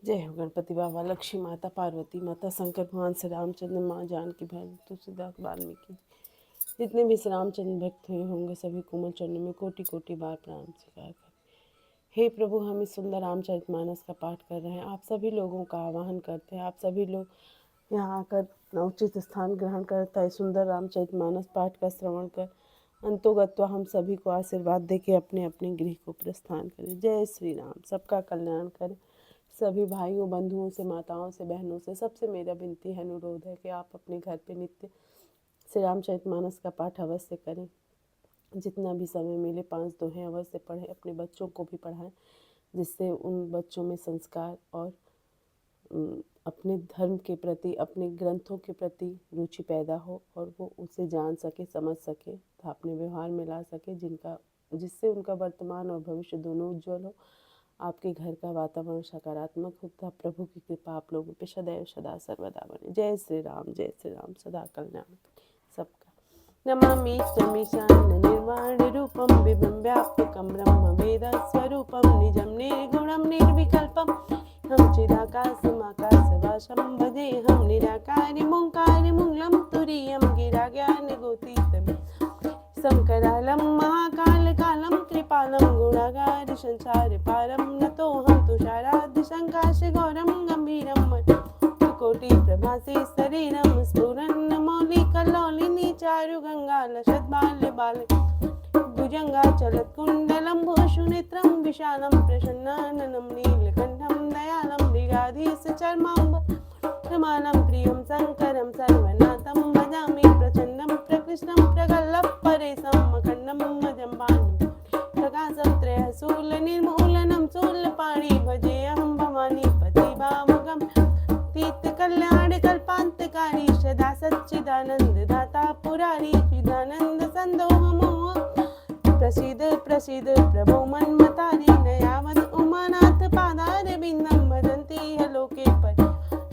जय हो गणपति बाबा, लक्ष्मी माता, पार्वती माता, शंकर भगवान, श्री रामचंद्र, माँ जानकी, भरत, तुलसीदास, वाल्मीकि। जितने भी श्री रामचंद्र भक्त हुए होंगे सभी कोमल चरणों में कोटि कोटि बार प्रणाम स्वीकार कर। हे प्रभु, हम इस सुंदर रामचरितमानस का पाठ कर रहे हैं। आप सभी लोगों का आवाहन करते हैं। आप सभी लोग यहाँ आकर उचित स्थान ग्रहण करता है। सुंदर रामचरितमानस पाठ का श्रवण कर अंतोगत्वा हम सभी को आशीर्वाद दे के अपने अपने गृह को प्रस्थान करें। जय श्री राम। सबका कल्याण करें। सभी भाइयों, बंधुओं से, माताओं से, बहनों से, सबसे मेरा विनती है, अनुरोध है कि आप अपने घर पे नित्य श्री रामचरितमानस का पाठ अवश्य करें। जितना भी समय मिले 5 दोहे अवश्य पढ़ें। अपने बच्चों को भी पढ़ाएं, जिससे उन बच्चों में संस्कार और अपने धर्म के प्रति, अपने ग्रंथों के प्रति रुचि पैदा हो और वो उसे जान सके, समझ सके, तो अपने व्यवहार में ला सके, जिससे उनका वर्तमान और भविष्य दोनों उज्जवल हो। आपके घर का वातावरण सकारात्मक होता। प्रभु की कृपा आप लोगों पे सदैव सदा सर्वदा बने। जय श्री राम, जय श्री राम। सदा कल्याण सबका। नमामि शमीशान निर्वाण रूपम विभं व्यापकं ब्रह्म वेद स्वरूपम निजं निर्गुणं निर्विकल्पं हम चिदाकाशमाकाशवासं भजेऽहं निराकारिमोङ्कारिमूलं तुरीयं गिराज्ञानगोतीतम् शङ्करालं महाकालकालं कृपालं गुणागार संसारपारं नतोऽहं तुषारादिशङ्काशगौरं गम्भीरं कोटिप्रभासे शरीरं स्फुरन्नमौलिकलोलिनी चारुगङ्गालसद्बाल्यबाले भुजङ्गाचलत्कुण्डलं भूषुनेत्रं विशालं प्रसन्नाननं नीलकण्ठं दयालं मृगाधीशचर्माम्बरमालं प्रियं शङ्करं सर्वनाथं भजामि प्रचण्डं प्रकृष्णं प्रगल्भपरेशं अखण्डं मजम्बानं प्रकाशं त्रयशूलनिर्मूलनं शूलपाणि भजेऽहं भवानीपति भावगं तीर्थकल्याण कल्पान्तकारी सदा सच्चिदानन्द दाता पुरारी चिदानन्द सन्दोह प्रसीद प्रसीद प्रभो मन्मतारी न यावत् उमानाथ पादारविन्दं भजन्ति ह्य लोके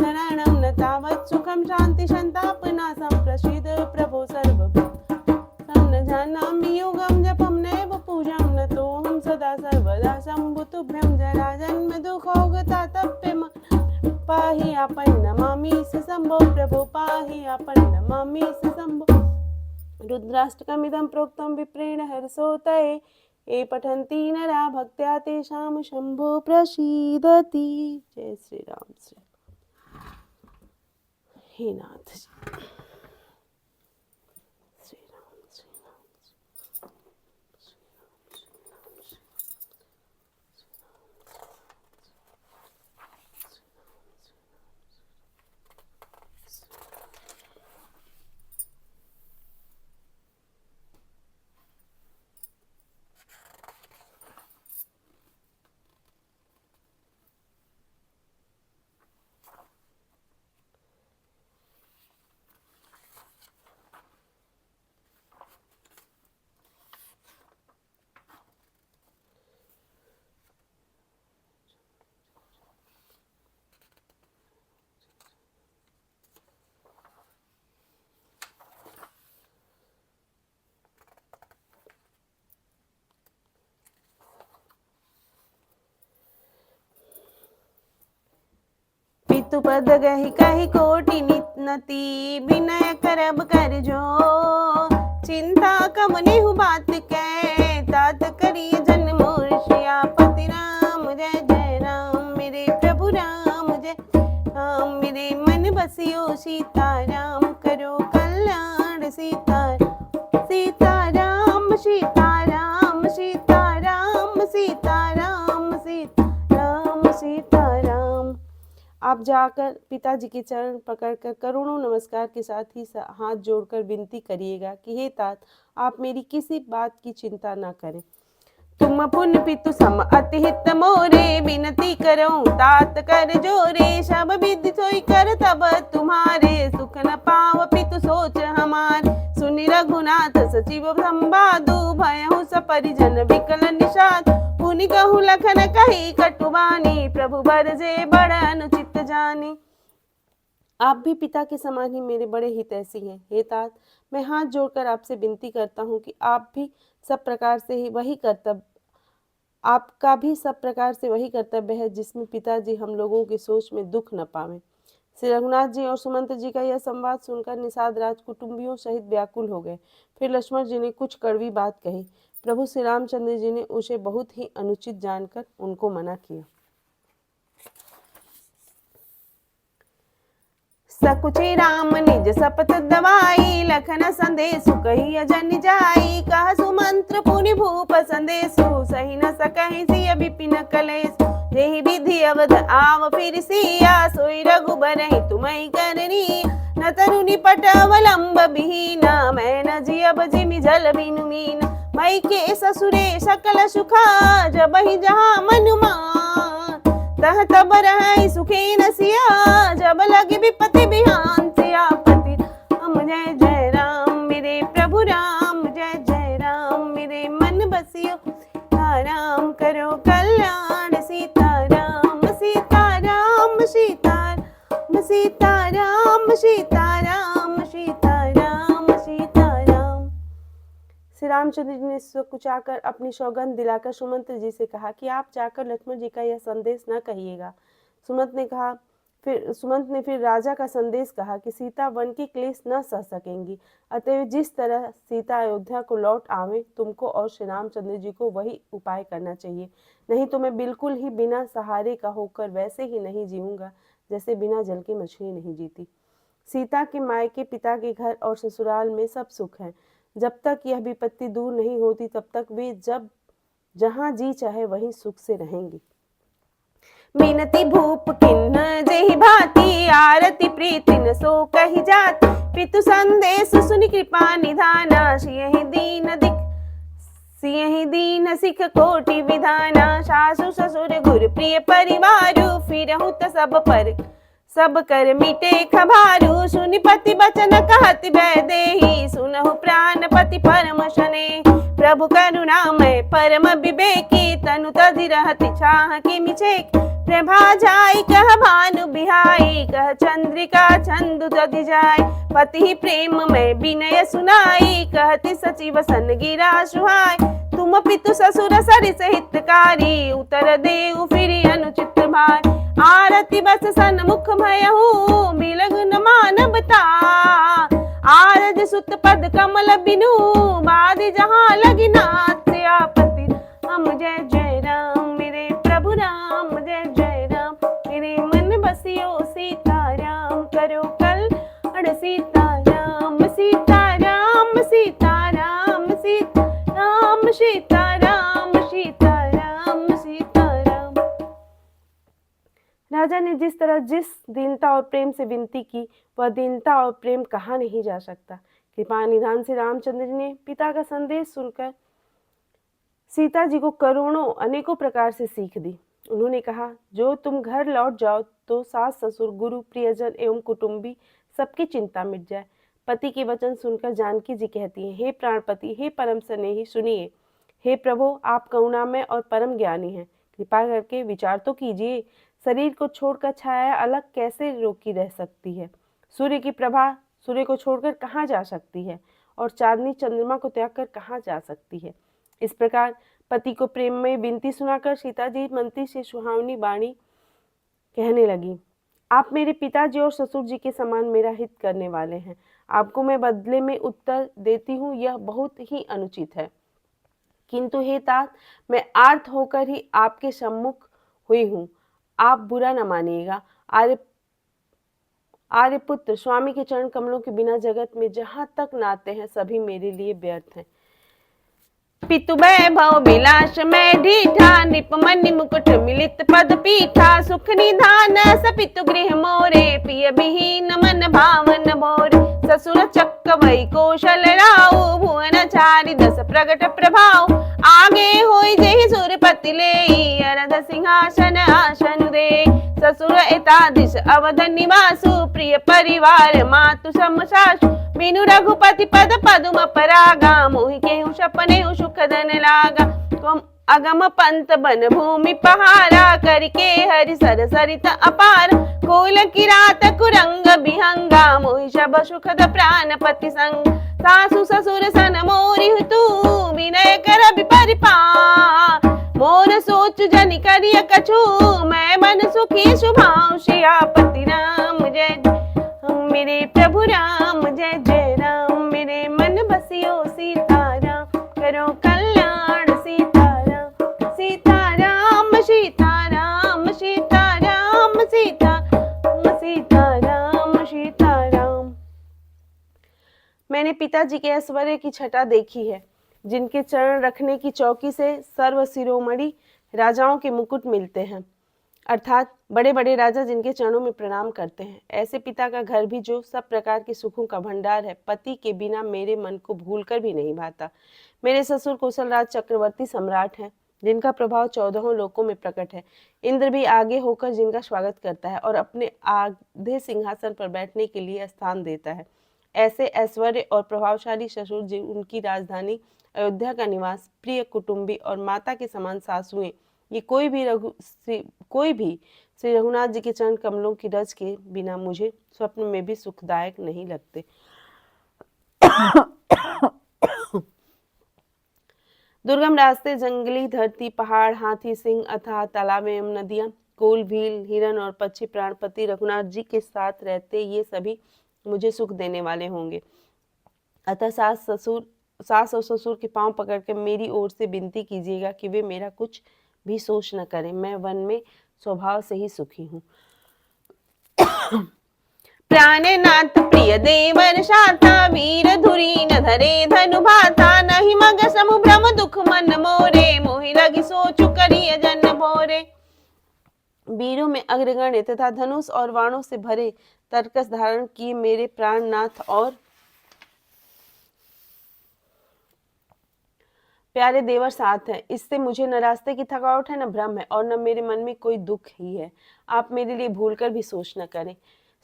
नारायणं न तावत् सुखं शान्ति सन्तापनाशं प्रसीद प्रभो सर्वभूतं न जानामि योगं जपं नैव पूजां नतोऽहं सदा सर्वदा शम्भुतुभ्यं जराजन्म दुःखोगतातप्यं पाहि आपन् नमामि शम्भो प्रभो पाहि आपन् नमामि शम्भो। रुद्राष्टकमिदं प्रोक्तं विप्रेण हर्षोदये ये पठन्ति नरा भक्त्या तेषां शम्भो प्रसीदति। जय श्री राम। श्री हे नाथ जी। श्री राम, श्री राम, पितु पद गहि कहि कोटि नति विनय करब कर जो चिंता कम नेहु बात कै तात करिय जन मोर श्यापति राम जय जय राम मेरे प्रभु राम जय राम मेरे मन बसियो सीताराम करो कल्याण सीताराम सीताराम सीताराम सीताराम सीताराम सीताराम सीताराम। आप जाकर पिताजी के चरण पकड़कर करोड़ों नमस्कार के साथ ही हाथ जोड़कर विनती करिएगा कि हे तात, आप मेरी किसी बात की चिंता ना करें। तुम पुण्य पितु सम अति हित मोरे विनती करो तात कर जोरे सब विधि सोई कर तब तुम्हारे सुख न पाव पितु सोच हमार सुनि रघुनाथ सचिव संवादु भयहु सपरिजन विकल निषाद पुनि कहु लखन कही कटुबानी प्रभु बरजे बड़ अनुचित जानी। आप भी पिता के समान ही मेरे बड़े हितैषी हैं। हे तात, मैं हाथ जोड़कर आपसे विनती करता हूँ कि आप भी सब प्रकार से ही वही कर्तव्य आपका भी सब प्रकार से वही कर्तव्य है जिसमें पिताजी हम लोगों की सोच में दुख न पावें। श्री रघुनाथ जी और सुमंत जी का यह संवाद सुनकर निषाद राज कुटुंबियों सहित व्याकुल हो गए। फिर लक्ष्मण जी ने कुछ कड़वी बात कही। प्रभु श्री रामचंद्र जी ने उसे बहुत ही अनुचित जानकर उनको मना किया। सकुचे राम निज सपत दवाई, लखन संदेशु कही अजन जाई। कह सुमंत्र पुनि भूप संदेशु, सही न सकहि सिय विपिन कलेश। जेहि विधि अवध आव फिर सिया, सोई रघुबर ही तुम्हि करनी। न तरुनि पट अवलंब विहीना, मैं न जियब जिमि जल बिनु मीन। मई के ससुरे सकल सुखा, जबहि जहाँ मनुमान। तह तब रह सुखे न सिया, जब लगे विपत्ति बिहान से आपत्ति। हम जय जय राम मेरे प्रभु राम, जय जय राम मेरे मन बसियो। राम करो कल्याण, सीताराम सीताराम सीताराम सीताराम सीताराम सीताराम सीताराम। श्री रामचंद्र जी ने सकुचाकर अपनी सौगंध दिलाकर सुमंत्र जी से कहा कि आप जाकर लक्ष्मण जी का यह संदेश न कहिएगा। सुमंत ने फिर राजा का संदेश कहा कि सीता वन की क्लेश न सह सकेंगी, अतएव जिस तरह सीता अयोध्या को लौट आवे तुमको और श्री रामचंद्र जी को वही उपाय करना चाहिए। नहीं तो मैं बिल्कुल ही बिना सहारे का होकर वैसे ही नहीं जीऊंगा जैसे बिना जल की मछली नहीं जीती। सीता के मायके, पिता के घर और ससुराल में सब सुख है। जब तक यह विपत्ति दूर नहीं होती तब तक वे जहाँ जी चाहे वहीं सुख से रहेंगी। मिनति भूप किन्ह जेहि भांति, आरती प्रीति न सो कहि जात। पितु संदेश सुनि कृपा निधाना, सियहि दीन सिख कोटि विधाना। सासु ससुर गुर प्रिय परिवारु, फिरहु त सब कर मिटे खबारू। सुनि पति बचन कहत वैदेही, सुनहु प्राणपति परम शने। प्रभु करुणामय परम विवेकी, तनु तजि रहति छाह किमि छेक। प्रभा जाई कह भानु बिहाई, कह चंद्रिका छंदु तजि जाय। पति प्रेम में विनय सुनाई, कहति सचिव सन गिरा सुहाय। तुम पितु ससुर सरिस हितकारी, उतर देउ फिरि अनुचित भाई। आरती बस सन्मुख भयहु, बिलग न मानवता। आरज सुत पद कमल बिनु, बादि जहाँ लगी नाथ से आपत्ति। हम जय जय राम मेरे प्रभु राम, जय जय राम मेरे मन बसियो। सीताराम करो कल्याण, सीताराम सीताराम सीताराम सीताराम सीताराम सीताराम सीताराम। राजा ने जिस दीनता और प्रेम से विनती की, वह दीनता और प्रेम कहाँ नहीं जा सकता। कृपा निधान से रामचंद्र जी ने पिता का संदेश सुनकर सीता जी को अनेकों प्रकार से सीख दी। उन्होंने कहा, जो तुम घर लौट जाओ तो सास ससुर गुरु प्रियजन एवं कुटुंबी सबकी चिंता मिट जाए। पति के वचन सुनकर जानकी जी कहती हैं, हे प्राणपति, हे परम स्नेही, सुनिए। हे प्रभु, आप करुणामय और परम ज्ञानी हैं, कृपा करके विचार तो कीजिए। शरीर को छोड़कर छाया अलग कैसे रोकी रह सकती है? सूर्य की प्रभा सूर्य को छोड़कर कहाँ जा सकती है? और चांदनी चंद्रमा को त्याग कर कहाँ जा सकती है? इस प्रकार पति को प्रेम में विनती सुनाकर सीता जी मंत्री से सुहावनी वाणी कहने लगी। आप मेरे पिताजी और ससुर जी के समान मेरा हित करने वाले हैं। आपको मैं बदले में उत्तर देती हूँ, यह बहुत ही अनुचित है, किंतु हे तात, मैं आर्त होकर ही आपके सम्मुख हुई हूँ, आप बुरा न मानिएगा। आर्यपुत्र, स्वामी के चरण कमलों के बिना जगत में जहाँ तक नाते हैं सभी मेरे लिए व्यर्थ हैं। पितु वैभव विलास में ढीठा, निपमणि मुकुट मिलित पद पीठा। सुख निधान सपितु गृह मोरे, प्रिय विहीन मन भावन भोरे। ससुर चक्क वै कौशल राउ, भुवन चारि दस प्रगट प्रभाव। आगे होई जेहि सुरपति लेई, अरध सिंहासन आसन दे। ससुर एतादिश अवध निवासु, प्रिय परिवार मातु सम सासु। बिनु रघुपति पद पदुम परागा, मोहि केहु सपने सुख धन लागा। तुम अगम पंत बन भूमि पहारा, करके हरि सर सरित अपार। कोल किरात कुरंग बिहंगा, मोहि सब सुखद प्राणपति संग। सासु ससुर सन मोरि तू, विनय कर परिपार। मोर कुछ जन करिय कछु, मैं मन सुखी शुभाऊ श्रियापति राम जय मेरे प्रभु राम जय जय राम, मेरे मन बसियो सीताराम, करो कल्याण सीताराम, सीताराम सीताराम सीताराम सीताराम सीताराम। मैंने पिताजी के ऐश्वर्य की छटा देखी है, जिनके चरण रखने की चौकी से सर्व शिरोमणि राजाओं के मुकुट मिलते हैं, अर्थात बड़े बड़े राजा जिनके चरणों में प्रणाम करते हैं। ऐसे पिता का घर भी जो सब प्रकार के सुखों का भंडार है, पति के बिना मेरे मन को भूलकर भी नहीं भाता। मेरे ससुर कौशलराज चक्रवर्ती सम्राट हैं, जिनका प्रभाव 14 लोकों में प्रकट है। इंद्र भी आगे होकर जिनका स्वागत करता है और अपने आधे सिंहासन पर बैठने के लिए स्थान देता है। ऐसे ऐश्वर्य और प्रभावशाली ससुर, जो उनकी राजधानी अयोध्या का निवास, प्रिय कुटुंबी और माता के समान सासुएं, ये कोई भी श्री रघुनाथ जी के चरण कमलों की रज के बिना मुझे स्वप्न में भी सुखदायक नहीं लगते। दुर्गम रास्ते, जंगली धरती, पहाड़, हाथी, सिंह, अथाह तालाब एवं नदियां, कोल, भील, हिरन और पक्षी प्राणपति रघुनाथ जी के साथ रहते, ये सभी मुझे सुख देने वाले होंगे। अतः सास और ससुर के पांव पकड़कर मेरी ओर से विनती कीजिएगा कि वे मेरा कुछ भी सोच न करें। मैं वन में स्वभाव से ही सुखी हूँ। प्राणनाथ प्रिय देवर शाता, वीर धुरी न धरे धनु भाता, नहीं मग समु भ्रम दुख मन मोरे, मोहि लगी सोचु करिय जन भोरे। वीरों में अग्रगण्य तथा धनुष और बाणों से भरे तरकस धारण किए मेरे प्राणनाथ और प्यारे देवर साथ है। इससे मुझे न रास्ते की थकावट है, न भ्रम है और न मेरे मन में कोई दुख ही है। आप मेरे लिए भूलकर भी सोच न करें।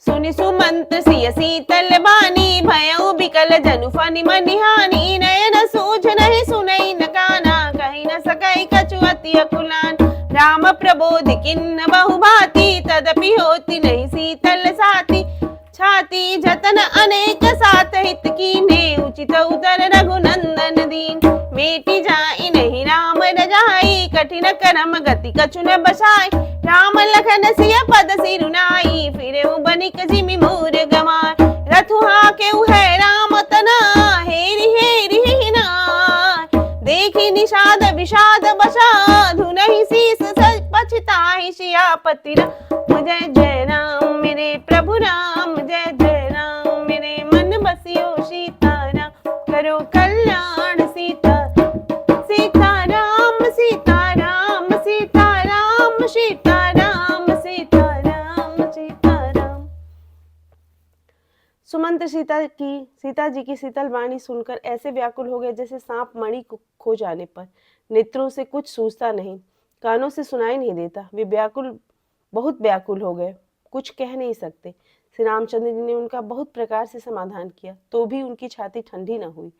सुनि सुमंत सिय शीतल बानी, भयउ बिकल जनु फनि मनि हानि, नयन सूझ नहीं सुनई न काना, कहीं न सकई कछु अति अकुलान। राम प्रबोधि किन्न बहु भांति, तदपि होती नहीं शीतल साथी, छाती जतन अनेक साथ हित कीन्हे, उचित उतर रघुनंदन दीन। मेटी जाई नहीं राम रजाई, कठिन करम गति कछु न बसाई, राम लखन सिय पद सिरुनाई, फिरे बनिक जिमि मूर गमार। रथु हाकेउ है राम तना, हेरि हेरि हिना, देखी निषाद विषाद बसा, धुनहि शीस पछताहि श्रियापति राम जय जय राम, मेरे प्रभु राम जय जय राम, मेरे मन बसियो सीताराम, करो कल्याण सीताराम सीताराम सीताराम सीताराम सीताराम सीताराम। सुमंत सीता जी की शीतल वाणी सुनकर ऐसे व्याकुल हो गए जैसे सांप मणि को खो जाने पर। नेत्रों से कुछ सूझता नहीं, कानों से सुनाई नहीं देता। वे बहुत व्याकुल हो गए, कुछ कह नहीं सकते। श्री रामचंद्र जी ने उनका बहुत प्रकार से समाधान किया, तो भी उनकी छाती ठंडी न हुई।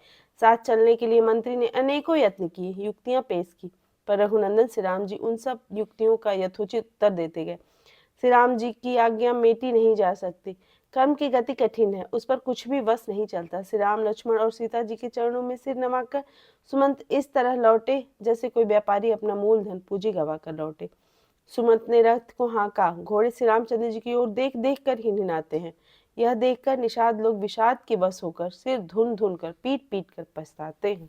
साथ चलने के लिए मंत्री ने अनेकों यत्न किए, युक्तियां पेश की, पर रघुनंदन श्री राम जी उन सब युक्तियों का यथोचित उत्तर देते गए। श्री राम जी की आज्ञा मेटी नहीं जा सकती। कर्म की गति कठिन है, उस पर कुछ भी वश नहीं चलता। श्री राम, लक्ष्मण और सीता जी के चरणों में सिर नवाकर सुमंत इस तरह लौटे जैसे कोई व्यापारी अपना मूलधन पूंजी गवा कर लौटे। सुमंत ने रथ को हाँका। घोड़े श्री रामचंद्र जी की ओर देख देख कर ही निनाते हैं। यह देखकर निषाद लोग विषाद के बस होकर सिर धुन धुन कर पीट पीट कर पछताते हैं।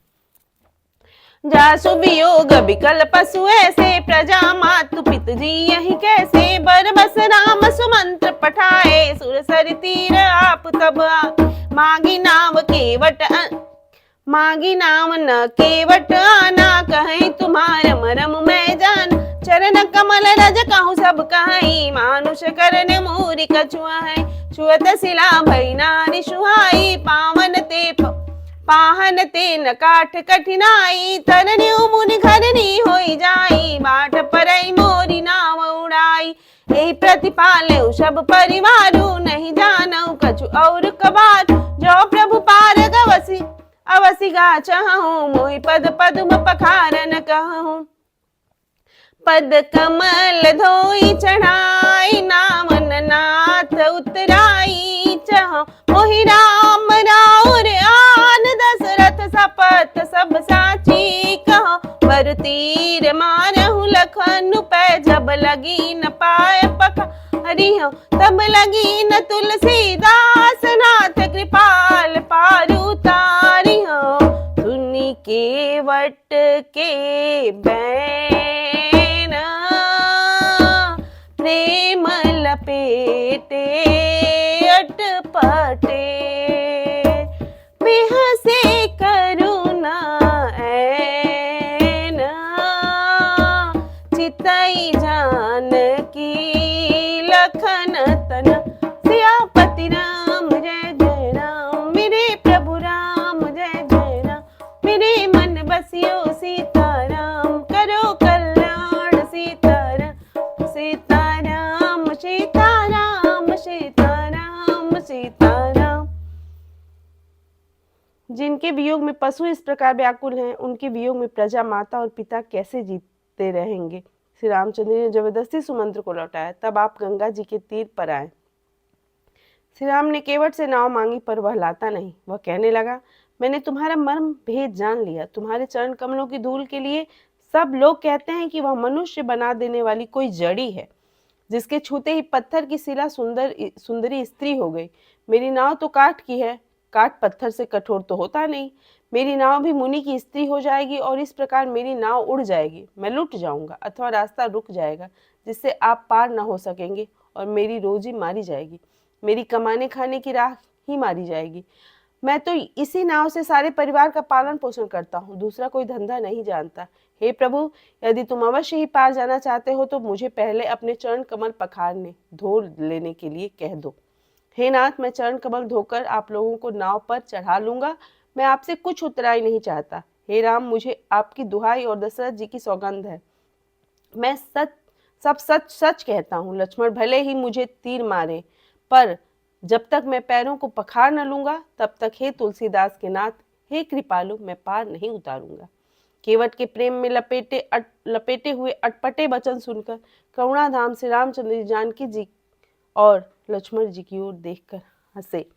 जासु वियोग बिकल पशु ऐसे, प्रजा मातु पित जी यही कैसे, बरबस राम सुमंत्र पठाए, सुरसर तीर आप तब मांगी नाम न केवट आना, कहीं तुम्हार मरम मैं जान, चरण कमल रज कहूँ सब कहीं, मानुष करन मूरी कछुआ है, छुअत शिला भई नारी सुहाई, पाहन ते न काठ कठिनाई, तरनी मुनि घरनी होई जाई, बाट परई मोरी नाव उड़ाई, यही प्रतिपालऊ सब परिवारू, नहीं जानऊ कछु और कबार, जो प्रभु पार अवसि गा चाहूं, मोहि पद पद्म पखारन कहूं, पद कमल धोई चढ़ाई, नाम नाथ उतराई, चाहूं मोहि राम राउर आन, दशरथ सपत सब साची कहो, हो वर तीर मारहु लखन पै जब लगी न पाए पखारी हो तब लगी न तुलसीदास नाथ कृपाल पार उतारी हो सुनी केवट के बैन प्रेम लपेटे अटपटे बेहसे करुणा ऐन चितई जानकी लखन तन सियापति राम जय जय राम मेरे प्रभु राम जय जय राम मेरे मन बसियो सीताराम करो कल्याण सीताराम सीताराम सीताराम सीताराम सीताराम। जिनके वियोग में पशु इस प्रकार व्याकुल हैं उनके वियोग में प्रजा माता और पिता कैसे जीते रहेंगे। श्री रामचंद्र ने जबरदस्ती सुमंत्र को लौटाया। तब आप गंगा जी के तीर पर आए। श्री राम ने केवट से नाव मांगी पर वह लाता नहीं। वह कहने लगा मैंने तुम्हारा मर्म भेद जान लिया। तुम्हारे चरण कमलों की धूल के लिए सब लोग कहते हैं कि वह मनुष्य बना देने वाली कोई जड़ी है जिसके छूते ही पत्थर की शिला सुंदरी स्त्री हो गई। मेरी नाव तो काठ की है, काठ पत्थर से कठोर तो होता नहीं। मेरी नाव भी मुनि की स्त्री हो जाएगी और इस प्रकार मेरी नाव उड़ जाएगी। मैं लुट जाऊंगा अथवा रास्ता रुक जाएगा जिससे आप पार न हो सकेंगे और मेरी रोजी मारी जाएगी। मेरी कमाने खाने की राह ही मारी जाएगी। मैं तो इसी नाव से सारे परिवार का पालन पोषण करता हूँ, दूसरा कोई धंधा नहीं जानता। हे प्रभु, यदि तुम अवश्य ही पार जाना चाहते हो तो मुझे पहले अपने चरण कमल पखारने धो लेने के लिए कह दो। हे नाथ, मैं चरण कमल धोकर आप लोगों को नाव पर चढ़ा लूंगा। मैं आपसे कुछ उतराई नहीं चाहता। हे राम, मुझे आपकी दुहाई और दशरथ जी की सौगंध है, मैं सब सच सच कहता हूँ। लक्ष्मण भले ही मुझे तीर मारे, पर जब तक मैं पैरों को पखार न लूंगा तब तक हे तुलसीदास के नाथ, हे कृपालु, मैं पार नहीं उतारूंगा। केवट के प्रेम में लपेटे हुए अटपटे वचन सुनकर करुणाधाम से रामचंद्र जी जानकी जी और लक्ष्मण जी की ओर देखकर हंसे।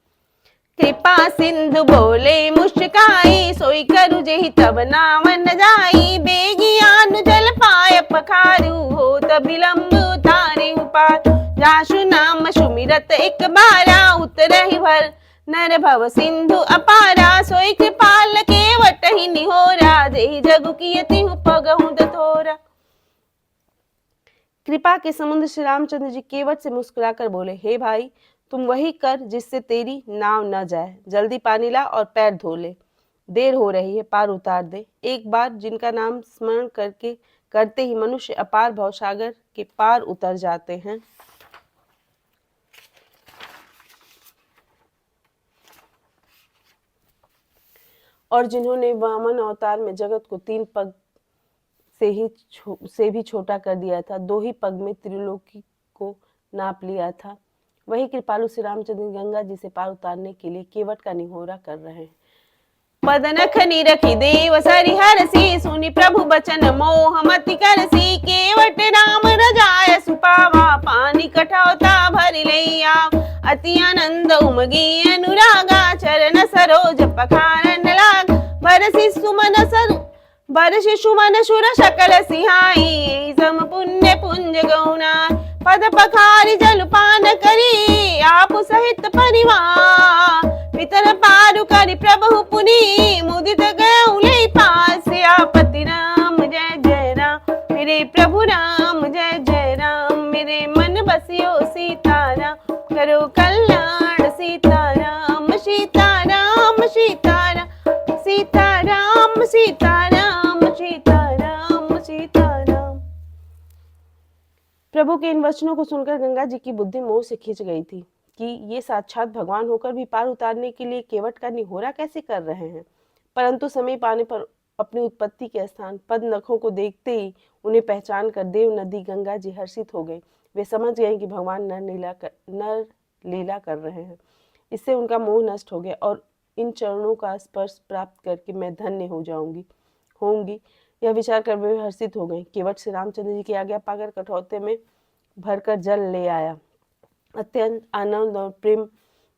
कृपा सिंधु बोले मुस्काई, सोई करु जेहि तब नाम न जाई। बेगियानु जल पाय पखारू, हो तब विलंब उतारे पार। जासु नाम सुमिरत एक बारा, उतरहि भर नर भव सिंधु अपारा। सोई कृपाल केवट ही निहोरा, जेहि जगु कियति पगहु दथोरा। कृपा के समुद्र श्री रामचंद्र जी केवट से मुस्कुराकर बोले, हे भाई, तुम वही कर जिससे तेरी नाव न जाए। जल्दी पानी ला और पैर धो ले, देर हो रही है, पार उतार दे। एक बार जिनका नाम स्मरण करते ही मनुष्य अपार भवसागर के पार उतर जाते हैं। और जिन्होंने वामन अवतार में जगत को 3 पग से भी छोटा कर दिया था, 2 ही पग में त्रिलोकी को नाप लिया था, वही कृपालु श्री रामचंद्र गंगा जी से पार उतारने के लिए केवट का निहोरा कर रहे हैं। पदनख निरखी देव सरिहरसी, सुनि प्रभु बचन मोह मति करसी। केवट राम रजाय सुपावा, पानी कठौता भरि लैया। अति आनंद उमगी अनुरागा, चरण सरोज पखारन लाग। बरसि सुमन सुर सकल सिहाई, सम पुण्य पुंज गौना। पद पखारी जल पान करी, आप सहित परिवार। पितर पारु करि प्रभु पुनि, मुदित गए लई पास। सियापति राम जय जय राम, मेरे प्रभु राम जय जय राम। मेरे मन बसियो सीताराम, करो कल्याण सीताराम। सीताराम सीताराम सीताराम सीताराम सीताराम सीताराम। प्रभु के इन वचनों को सुनकर गंगा जी की बुद्धि मोह से खिंच गई थी कि ये साक्षात भगवान होकर भी पार उतारने के लिए केवट का निहोरा कैसे कर रहे हैं। परंतु समीप आने पर अपनी उत्पत्ति के स्थान पद नखों को देखते ही उन्हें पहचान कर देव नदी गंगा जी हर्षित हो गई। वे समझ गए कि भगवान नर लीला कर रहे हैं। इससे उनका मोह नष्ट हो गया और इन चरणों का स्पर्श प्राप्त करके मैं धन्य होंगी यह विचार कर वे हर्षित हो गए। केवट श्री रामचंद्र जी की आज्ञा पाकर कठौते में भरकर जल ले आया। अत्यंत आनंद और प्रेम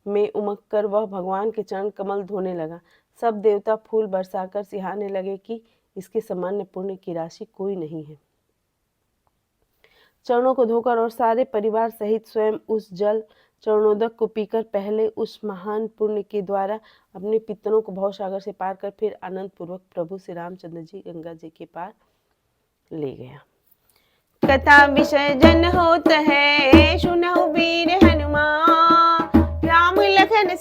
में उमग कर वह भगवान के चरण कमल धोने लगा। सब देवता फूल बरसाकर सिहाने लगे कि इसके सामान्य पुण्य की राशि कोई नहीं है। चरणों को धोकर और सारे परिवार सहित स्वयं उस जल चरणोदक को पीकर पहले उस महान पुण्य के द्वारा अपने पितरों को भवसागर से पार कर फिर आनंद पूर्वक प्रभु श्री रामचंद्र जी गंगा जी के पार ले गया। कथा विषय जन होत है सुनहु वीर हनुमान, राम लखन